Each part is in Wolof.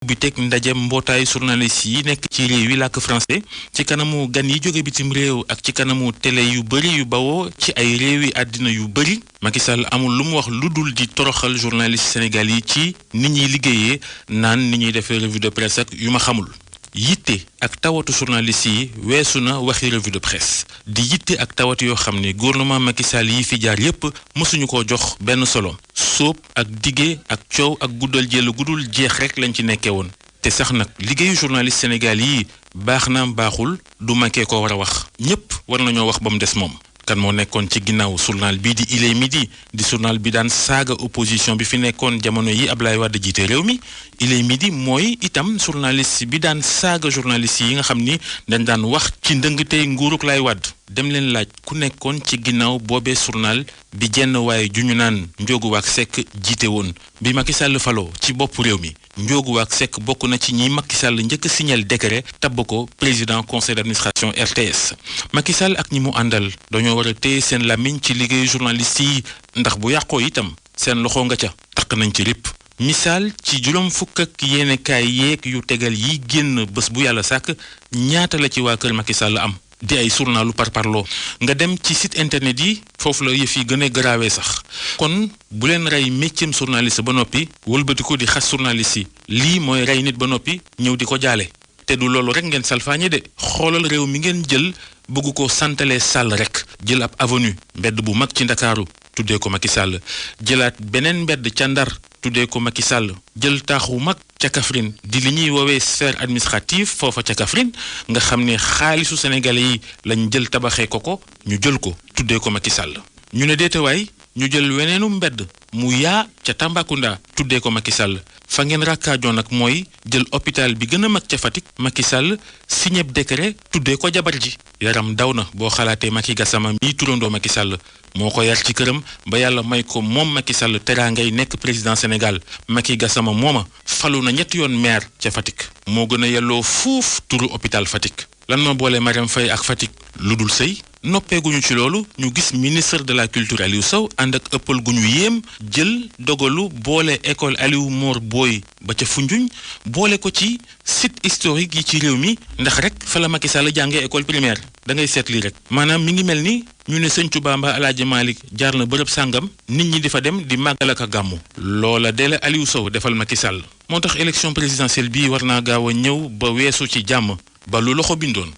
bi teg ndaje mbootaay journaliste yi nekk ci réew yi làkk français ci kanamu gan yi jóge bitim réew ak ci kanamu télé yu bëri yu bawoo ci ay réew yi àddina yu bëri Macky Sall amul lu mu wax lu dul di toroxal journaliste Sénégal yi ci ni ñuy liggéeyee naan ni ñuy defee revue de presse ak yu ma xamul. yitte ak tawatu journaliste yi weesu na waxi revue de presse di yitte ak tawat yoo xam ne gouvernement Macky Sall yi fi jaar yépp mësuñu ko jox benn solo sóob ak dige ak coow ak guddal jëlu guddul jeex rek lañ ci nekkee woon te sax nag liggéeyu journaliste Sénégal yi baax na baaxul du Macky ko war a wax ñépp war nañoo wax ba mu des moom. kan moo nekkoon ci ginnaaw journal bii di Il est midi di journal bi daan saaga opposition bi fi nekkoon jamono yi Ablaye Wade jiite réew mi Il est midi mooy itam journaliste bi daan saaga journaliste yi nga xam ni dañ daan wax ci ndëngtey nguuruk Laay Wade dem leen laaj ku nekkoon ci ginnaaw boobee journal bi jenn waaye ju ñu naan Ndiogou Wack Seck jiite woon bi Macky Sall faloo ci bopp réew mi Ndiogou Wack Seck bokk na ci ñi Macky Sall njëkk signal décret tabb ko président conseil d'administration RTS Macky Sall ak ñi mu àndal dañoo war a téye seen làmmiñ ci liggéeyu journaliste yi ndax bu yàqoo itam seen loxo nga ca taq nañ ci lépp misaal ci juróom fukk ak yéenekaay yeeg yu tegal yi génn bés bu yàlla sàkk ñaata la ci waa kër Macky Sall am di ay journalu parparloo nga dem ci site internet yi foofu la yëf yi gën a garaawee sax kon bu leen rey métier journaliste ba noppi wëlbati ko di xas journaliste yi lii mooy rey nit ba noppi ñëw di ko jaale te du loolu rek ngeen salfaañe de xoolal réew mi ngeen jël bëgg ko santalee Sall rek jël ab avenue mbedd bu mag ci Ndakaaru tuddee ko Macky Sall jëlaat beneen mbedd ca Ndar tuddee ko Macky Sall jël taaxu mag ca Kaffrine di li ñuy woowee sphère administrative foofa ca Kaffrine nga xam ne xaalisu sénégalais yi lañ jël tabaxee ko ñu jël ko tuddee ko Macky Sall ñu ne deetewaay ñu jël weneenu mbedd mu yaa ca Tambacounda tuddee ko Macky Sall fa ngeen rakkaajoon nag mooy jël hôpital bi gën a mag ca Fatick Macky Sall signé décret tuddee ko jabar ji yaram daw na boo xalaatee Macky Gassama mii turandoo Macky Sall moo ko yar ci këram ba yàlla may ko moom Macky Sall teraangay nekk président Sénégal Macky Gassama mooma falu na ñetti yoon maire ca Fatick moo gën a yelloo fuuf turu hôpital Fatick lan moo boole Marème Faye ak Fatick lu dul sëy noppeeguñu ci loolu ñu gis ministre de la culture Aliou Sow ànd ak ëppal gu ñu yéem jël dogalu boole école Aliou Mor Boye ba ca Foundiougne boole ko ci site historique yi ci réew mi ndax rek fa la Macky Sall jàngee école primaire da ngay seet lii rek maanaam mi ngi mel ni ñu ne Sëñ Tuubaa mbaa Alaaji Maalik jaar na bërëb sàngam nit ñi di fa dem di màggal ak a gàmmu loola de la Aliou Sow defal Macky Sall moo tax élection présidentielle bii war naa gaaw a ñëw ba weesu ci jàmm ba lu loxo bindoon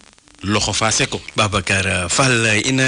loxo faase ko. Babacar Fall